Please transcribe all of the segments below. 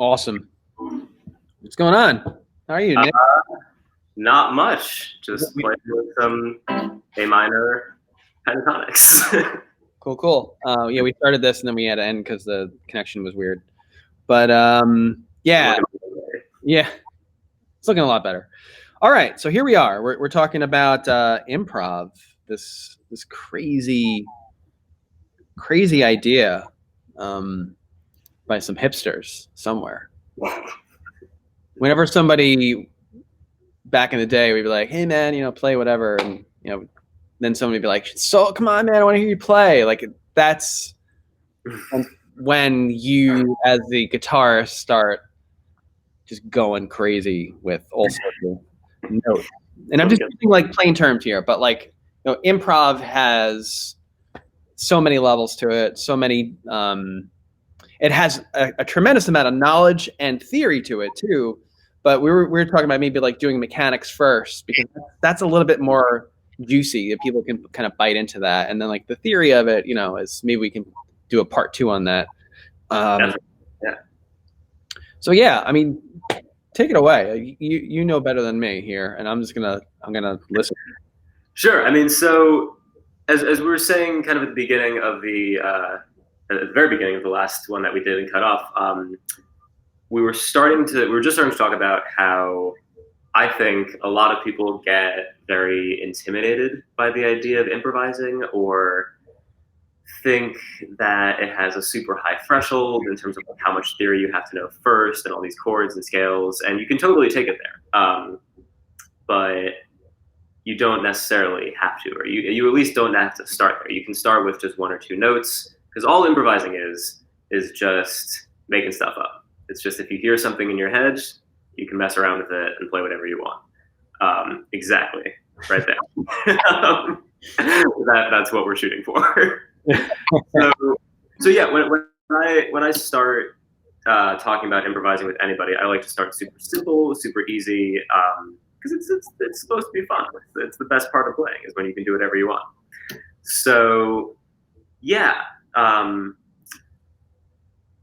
Awesome. What's going on? How are you, Nick? Not much. Just playing with some A minor pentatonics. Cool. Yeah, we started this and then we had to end because the connection was weird. But yeah, it's looking a lot better. All right, so here we are. We're talking about improv. This crazy idea by some hipsters somewhere. Whenever somebody back in the day, we'd be like, "Hey man, play whatever," and then somebody would be like, "So come on, man, I want to hear you play." Like that's when you, as the guitarist, start just going crazy with all sorts of notes. And I'm just using like plain terms here, but like improv has so many levels to it, so many. It has a tremendous amount of knowledge and theory to it too. But we were talking about maybe like doing mechanics first because that's a little bit more juicy. If people can kind of bite into that, and then like the theory of it, is maybe we can do a part 2 on that. Yeah. So yeah, I mean, take it away. You know better than me here, and I'm gonna listen. Sure. I mean, so as we were saying, kind of at the beginning of at the very beginning of the last one that we did and cut off, we were just starting to talk about how I think a lot of people get very intimidated by the idea of improvising, or think that it has a super high threshold in terms of how much theory you have to know first and all these chords and scales, and you can totally take it there. But you don't necessarily have to, or you at least don't have to start there. You can start with just 1 or 2 notes, because all improvising is just making stuff up. It's just if you hear something in your head, you can mess around with it and play whatever you want. Exactly, right there. That's what we're shooting for. So yeah, when I start talking about improvising with anybody, I like to start super simple, super easy, because it's supposed to be fun. It's the best part of playing is when you can do whatever you want. So yeah,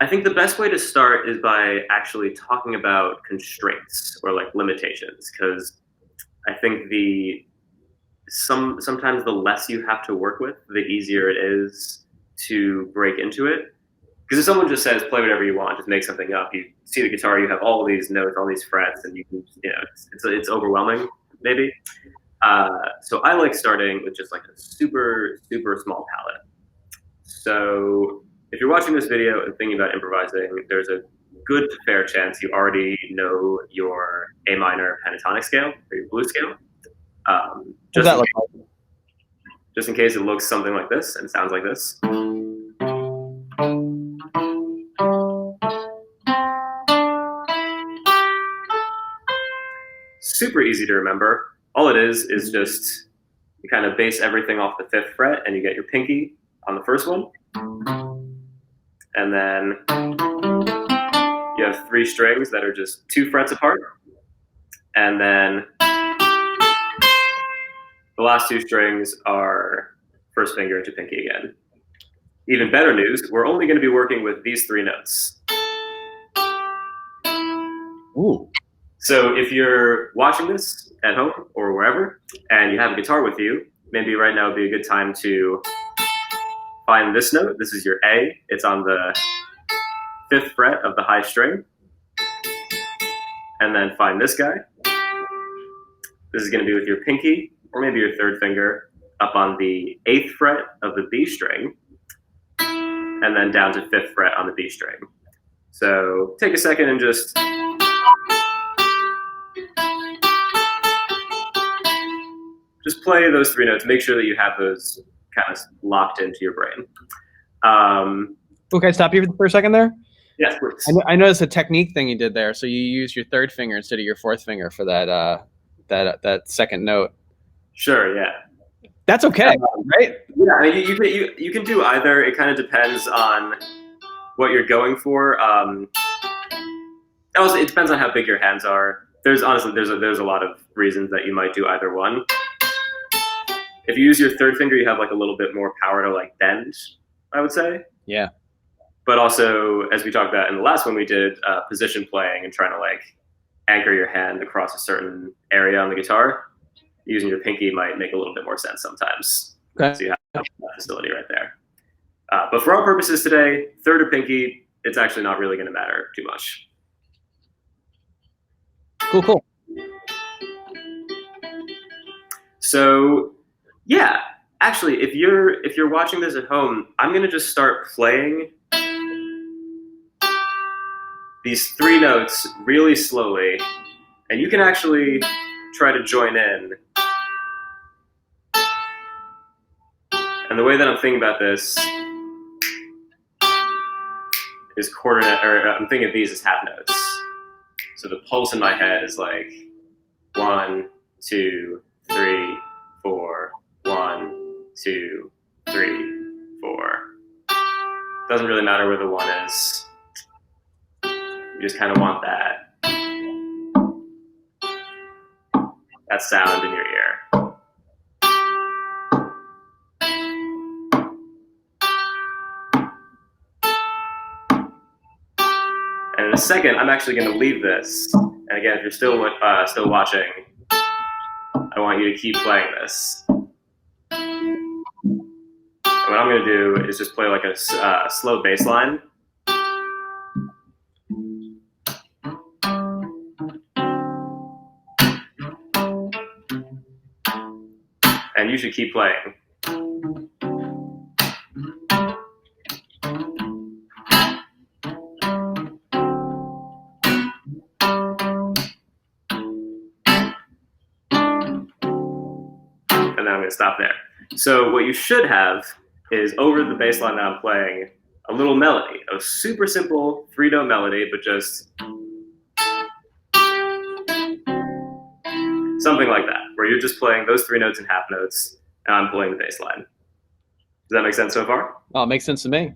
I think the best way to start is by actually talking about constraints or like limitations, because I think sometimes the less you have to work with, the easier it is to break into it. Because if someone just says play whatever you want, just make something up, you see the guitar, you have all these notes, all these frets, and you can, it's overwhelming maybe. So I like starting with just like a super small palette. So if you're watching this video and thinking about improvising, there's a good to fair chance you already know your A minor pentatonic scale or your blues scale. Just in case it looks something like this and sounds like this. Super easy to remember. All it is just you kind of base everything off the 5th fret, and you get your pinky on the first one. And then you have 3 strings that are just 2 frets apart. And then the last 2 strings are first finger to pinky again. Even better news, we're only going to be working with these 3 notes. Ooh. So if you're watching this at home or wherever, and you have a guitar with you, maybe right now would be a good time to find this note. This is your A. It's on the 5th fret of the high string. And then find this guy. This is going to be with your pinky, or maybe your 3rd finger, up on the 8th fret of the B string, and then down to 5th fret on the B string. So take a second and just play those 3 notes. Make sure that you have those kind of locked into your brain. Okay, stop you for a second there. Yes, please. I noticed a technique thing you did there. So you use your 3rd finger instead of your 4th finger for that second note. Sure, yeah. That's okay, right? Yeah, I mean, you can do either. It kind of depends on what you're going for. Also, it depends on how big your hands are. There's a lot of reasons that you might do either one. If you use your 3rd finger, you have like a little bit more power to like bend, I would say. Yeah. but also, as we talked about in the last one we did, position playing and trying to like anchor your hand across a certain area on the guitar. Using your pinky might make a little bit more sense sometimes. Okay. So you have that facility right there. But for our purposes today, third or pinky, it's actually not really going to matter too much. Cool. So, yeah, actually, if you're watching this at home, I'm going to just start playing these 3 notes really slowly, and you can actually try to join in. And the way that I'm thinking about this is quarter note, or I'm thinking of these as half notes. So the pulse in my head is like 1, 2, 3, 4, 1, 2, 3, 4. Doesn't really matter where the 1 is. You just kind of want that sound in your ear. And in a second, I'm actually going to leave this. And again, if you're still watching, I want you to keep playing this. And what I'm going to do is just play like a slow bass line. And you should keep playing. And then I'm going to stop there. So what you should have is, over the bass line that I'm playing, a little melody, a super simple 3-note melody, but just something like that, where you're just playing those 3 notes and half notes, and I'm playing the bass line. Does that make sense so far? Oh, it makes sense to me.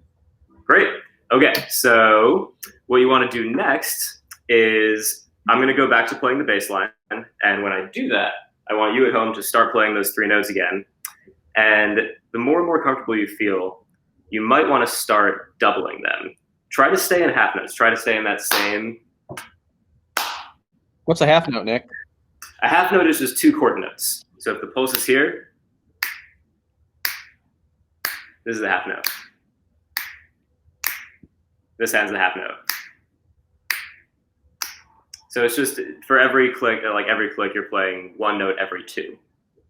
Great. Okay, so what you want to do next is, I'm going to go back to playing the bass line, and when I do that, I want you at home to start playing those 3 notes again. And the more and more comfortable you feel, you might want to start doubling them. Try to stay in half notes. Try to stay in that same. What's a half note, Nick? A half note is just 2 quarter notes. So if the pulse is here, this is a half note. This hand's the half note. So it's just, for every click, you're playing 1 note every 2.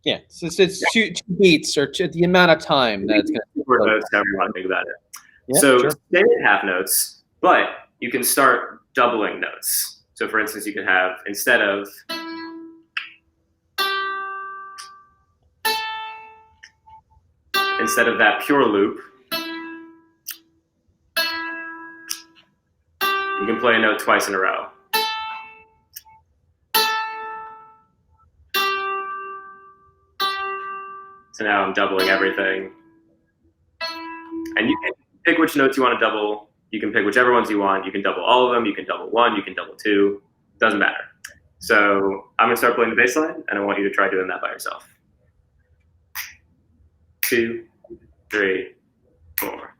Yeah, so it's 2 beats, or the amount of time that it's going to. 4 notes, however you want to think about it. Yeah, so sure. Stay at half notes, but you can start doubling notes. So for instance, you could have, instead of that pure loop, you can play a note twice in a row. So now I'm doubling everything. And you can pick which notes you want to double. You can pick whichever ones you want. You can double all of them. You can double 1. You can double 2. Doesn't matter. So I'm going to start playing the bass line, and I want you to try doing that by yourself. 2, 3, 4.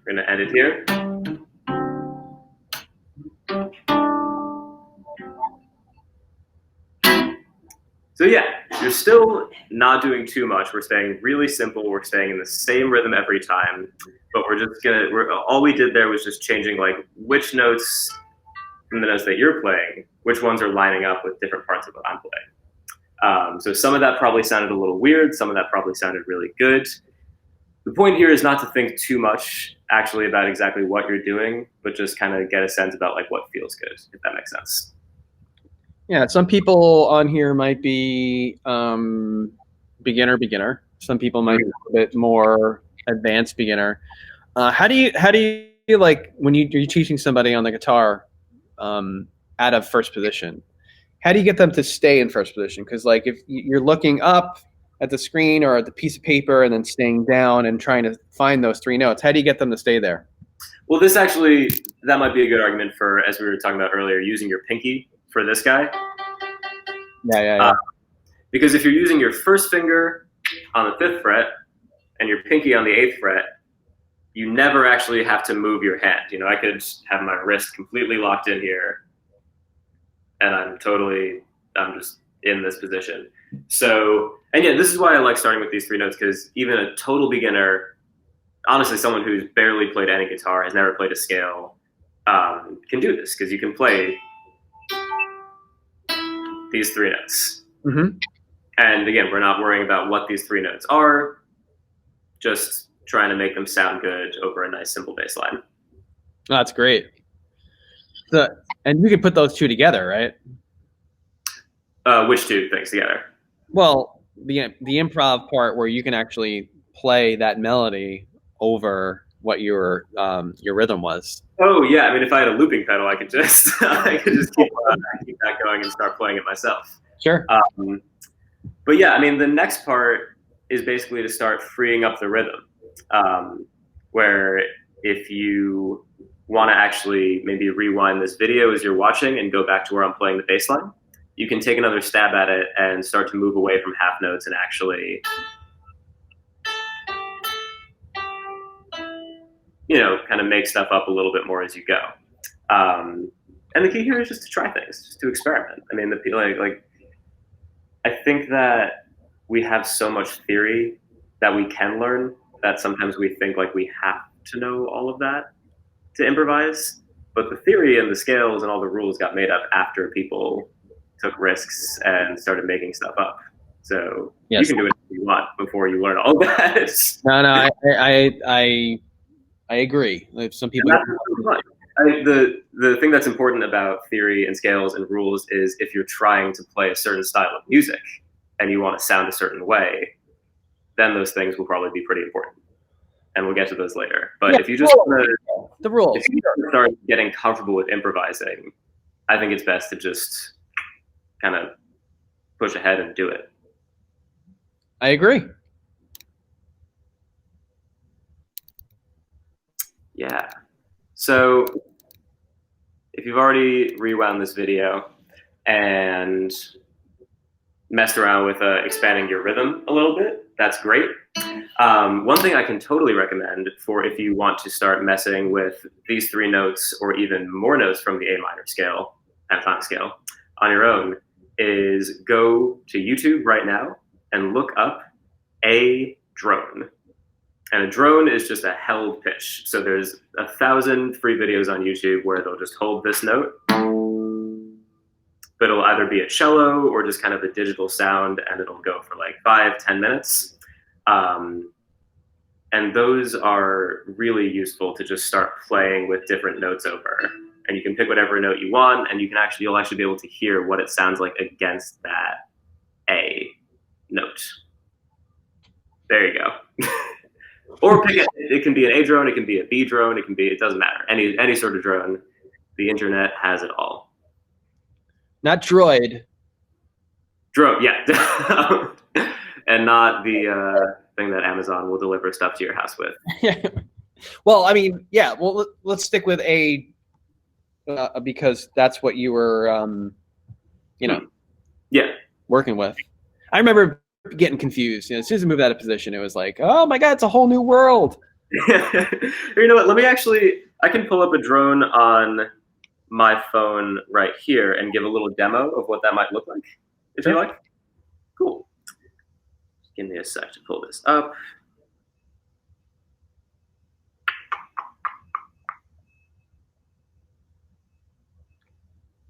We're going to end it here. So yeah, you're still not doing too much. We're staying really simple. We're staying in the same rhythm every time, but all we did there was just changing like which notes from the notes that you're playing, which ones are lining up with different parts of what I'm playing. So some of that probably sounded a little weird. Some of that probably sounded really good. The point here is not to think too much actually about exactly what you're doing, but just kind of get a sense about like what feels good, if that makes sense. Yeah, some people on here might be beginner. Some people might be a bit more advanced beginner. How do you like when you're teaching somebody on the guitar out of first position? How do you get them to stay in first position? Because like if you're looking up at the screen or at the piece of paper and then staying down and trying to find those three notes, how do you get them to stay there? Well, that might be a good argument for, as we were talking about earlier, using your pinky for this guy. Yeah. Because if you're using your first finger on the 5th fret and your pinky on the 8th fret, you never actually have to move your hand. You know, I could have my wrist completely locked in here and I'm just in this position. So, and yeah, this is why I like starting with these 3 notes, because even a total beginner, honestly, someone who's barely played any guitar, has never played a scale, can do this, because you can play these 3 notes. Mm-hmm. And again, we're not worrying about what these 3 notes are, just trying to make them sound good over a nice simple bass line. Oh, that's great. And you can put those 2 together, right? Which 2 things together? Well, the improv part where you can actually play that melody over what your rhythm was. Oh yeah, I mean, if I had a looping pedal, I could just keep that going and start playing it myself. Sure. But yeah, I mean, the next part is basically to start freeing up the rhythm, where if you want to actually maybe rewind this video as you're watching and go back to where I'm playing the bass line, you can take another stab at it and start to move away from half notes and actually, kind of make stuff up a little bit more as you go. And the key here is just to try things, just to experiment. I mean, I think that we have so much theory that we can learn that sometimes we think like we have to know all of that to improvise. But the theory and the scales and all the rules got made up after people took risks and started making stuff up. So yes, you can do it if you want before you learn all that. No, I agree. If some people, the thing that's important about theory and scales and rules is if you're trying to play a certain style of music and you want to sound a certain way, then those things will probably be pretty important. And we'll get to those later. But if you just the rules, if you start getting comfortable with improvising, I think it's best to just kind of push ahead and do it. I agree. Yeah. So if you've already rewound this video and messed around with expanding your rhythm a little bit, that's great. One thing I can totally recommend for if you want to start messing with these 3 notes or even more notes from the A minor scale, pentatonic scale, on your own is go to YouTube right now and look up a drone. And a drone is just a held pitch. So there's 1,000 free videos on YouTube where they'll just hold this note, but it'll either be a cello or just kind of a digital sound, and it'll go for like 5-10 minutes. And those are really useful to just start playing with different notes over. And you can pick whatever note you want, and you'll actually be able to hear what it sounds like against that A note. There you go. Or pick it can be an A drone, it can be a B drone, it doesn't matter. Any sort of drone. The internet has it all. Not droid. Drone, yeah. And not the thing that Amazon will deliver stuff to your house with. Well, I mean, yeah. Well, let's stick with A because that's what you were, yeah, working with. I remember getting confused. As soon as I moved out of position, it was like, oh my God, it's a whole new world. You know what? I can pull up a drone on my phone right here and give a little demo of what that might look like, if you like. Cool. Give me a sec to pull this up.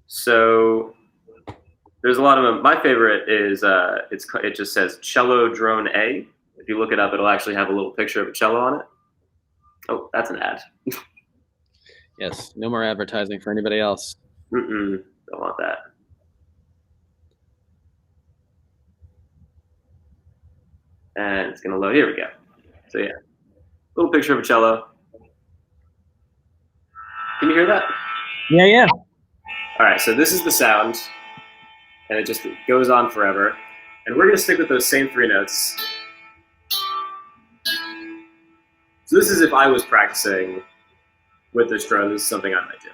So there's a lot of them. My favorite is it just says Cello Drone A. If you look it up, it'll actually have a little picture of a cello on it. Oh, that's an ad. Yes, no more advertising for anybody else. Don't want that. And it's gonna load. Here we go. So yeah, little picture of a cello. Can you hear that? Yeah, yeah. All right, so this is the sound, and it just goes on forever. And we're gonna stick with those same three notes. So this is if I was practicing with this drone. This is something I might do.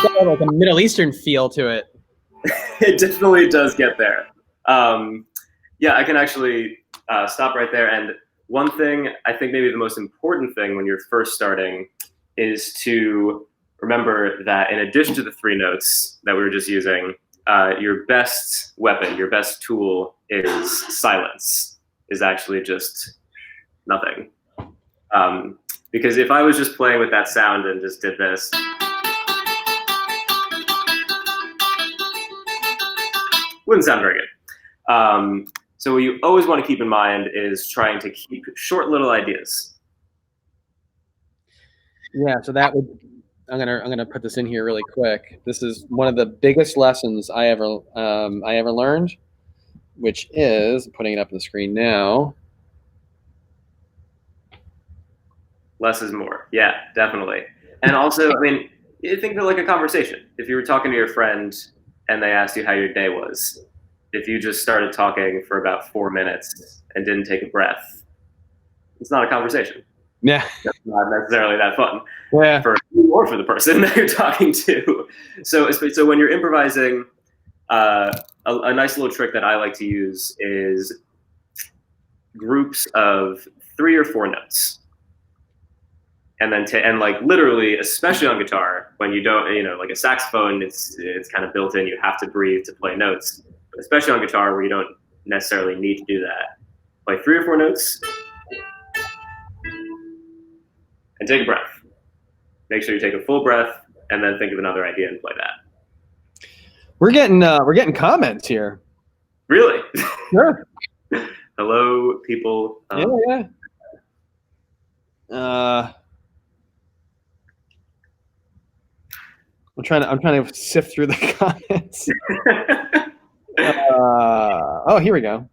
Got like a Middle Eastern feel to it. It definitely does get there. Yeah, I can actually stop right there. And one thing, I think maybe the most important thing when you're first starting is to remember that in addition to the three notes that we were just using, your best weapon, your best tool is silence, is actually just nothing. Because if I was just playing with that sound and just did this, wouldn't sound very good. So what you always want to keep in mind is trying to keep short little ideas. Yeah, so that would I'm gonna put this in here really quick. This is one of the biggest lessons I ever learned, which is putting it up on the screen now. Less is more. Yeah, definitely. And also, I mean, you think of it like a conversation. If you were talking to your friend and they asked you how your day was, if you just started talking for about 4 minutes and didn't take a breath, it's not a conversation. Yeah, That's not necessarily that fun yeah. for you or for the person that you're talking to. So when you're improvising, a nice little trick that I like to use is groups of 3 or 4 notes. And then and like literally, especially on guitar, when you don't, like a saxophone, it's kind of built in. You have to breathe to play notes, but especially on guitar where you don't necessarily need to do that. Play 3 or 4 notes and take a breath. Make sure you take a full breath and then think of another idea and play that. We're getting comments here. Really? Sure. Hello, people. Yeah. I'm trying to sift through the comments. Oh, here we go.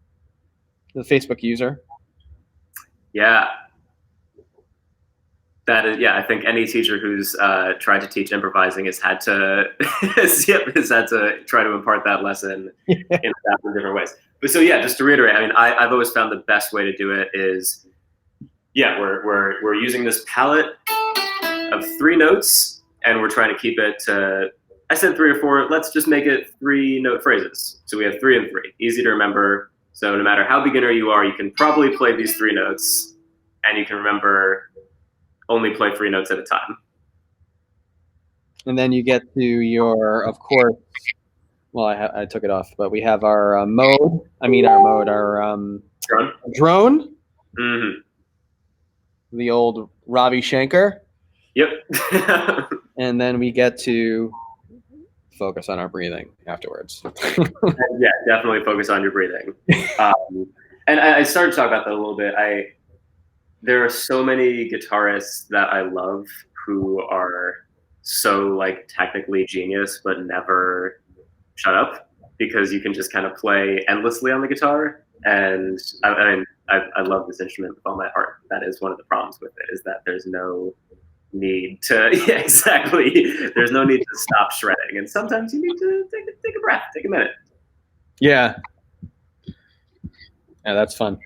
The Facebook user. Yeah. That is, yeah. I think any teacher who's tried to teach improvising has had to, has had to try to impart that lesson in 1,000 different ways. But so yeah, just to reiterate, I mean, I've always found the best way to do it is, yeah, we're using this palette of 3 notes. And we're trying to keep it to, I said 3 or 4, let's just make it 3 note phrases. So we have 3 and 3, easy to remember. So no matter how beginner you are, you can probably play these 3 notes and you can remember only play 3 notes at a time. And then you get to your, of course, well, I took it off, but we have our mode. Our drone. Mm-hmm. The old Ravi Shankar. Yep. And then we get to focus on our breathing afterwards. Yeah, definitely focus on your breathing. And I started to talk about that a little bit. There are so many guitarists that I love who are so like technically genius, but never shut up. because you can just kind of play endlessly on the guitar. And I love this instrument with all my heart. That is one of the problems with it, is that there's no need to yeah, exactly. There's no need to stop shredding, and sometimes you need to take a breath, take a minute. Yeah, that's fun.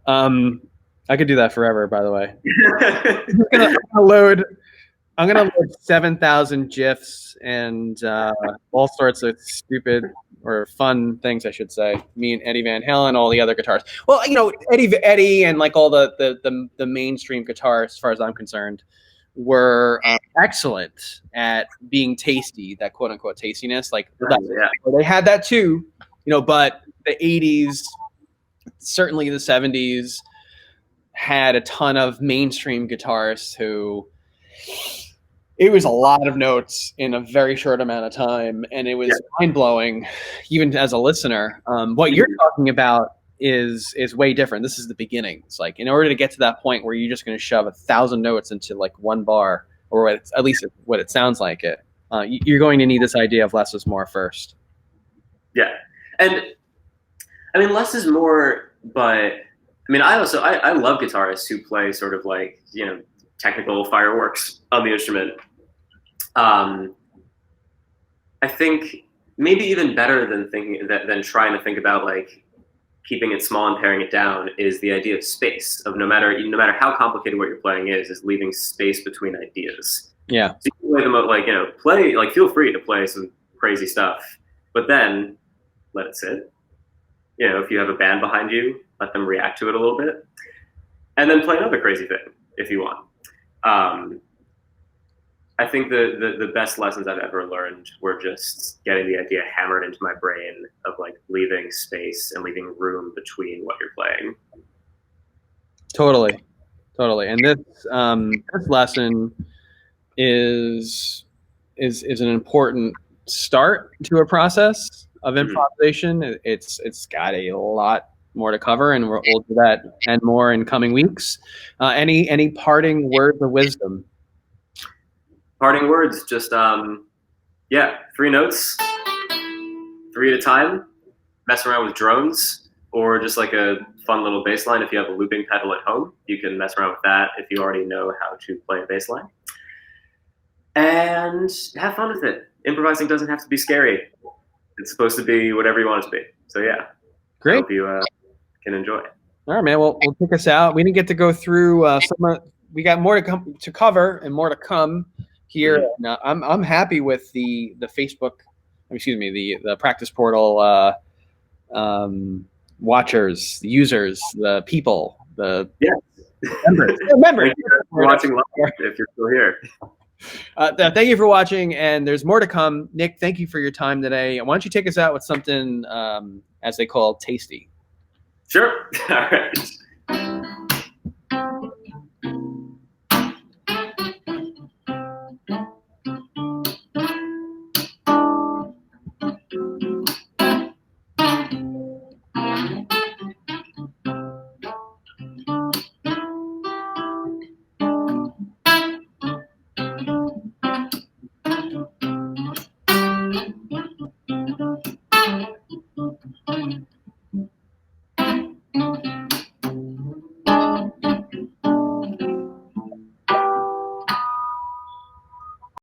I could do that forever. By the way, I'm gonna load 7,000 gifs and all sorts of stupid or fun things, I should say. Me and Eddie Van Halen, all the other guitarists. Well, Eddie, and like all the mainstream guitarists, as far as I'm concerned, were excellent at being tasty. That quote unquote tastiness, like they had that too, But the '80s, certainly the '70s, had a ton of mainstream guitarists who. It was a lot of notes in a very short amount of time, and it was mind-blowing, even as a listener. What you're talking about is way different. This is the beginning. It's like, in order to get to that point where you're just going to shove 1,000 notes into like one bar, or at least what it sounds like it, you're going to need this idea of less is more first. Yeah, and I mean less is more, but I mean I love guitarists who play sort of like technical fireworks on the instrument. I think maybe even better than trying to think about like keeping it small and paring it down is the idea of space. Of no matter how complicated what you're playing is leaving space between ideas. Yeah. So you can play them feel free to play some crazy stuff, but then let it sit. If you have a band behind you, let them react to it a little bit, and then play another crazy thing if you want. I think the best lessons I've ever learned were just getting the idea hammered into my brain of like leaving space and leaving room between what you're playing. Totally. And this lesson is an important start to a process of improvisation. Mm-hmm. It's got a lot more to cover, and we'll do that and more in coming weeks. Any parting words of wisdom? Parting words, just 3 notes, 3 at a time. Mess around with drones, or just like a fun little bass line. If you have a looping pedal at home, you can mess around with that if you already know how to play a bass line. And have fun with it. Improvising doesn't have to be scary. It's supposed to be whatever you want it to be. So yeah, great. I hope you can enjoy it. All right, man. Well, we'll take us out. We didn't get to go through we got more to cover and more to come here. Mm-hmm. I'm happy with the Facebook, the practice portal watchers, the users, the people, the members. Thank you for watching live if you're still here. Thank you for watching, and there's more to come. Nick, thank you for your time today. Why don't you take us out with something, as they call, tasty? Sure. All right.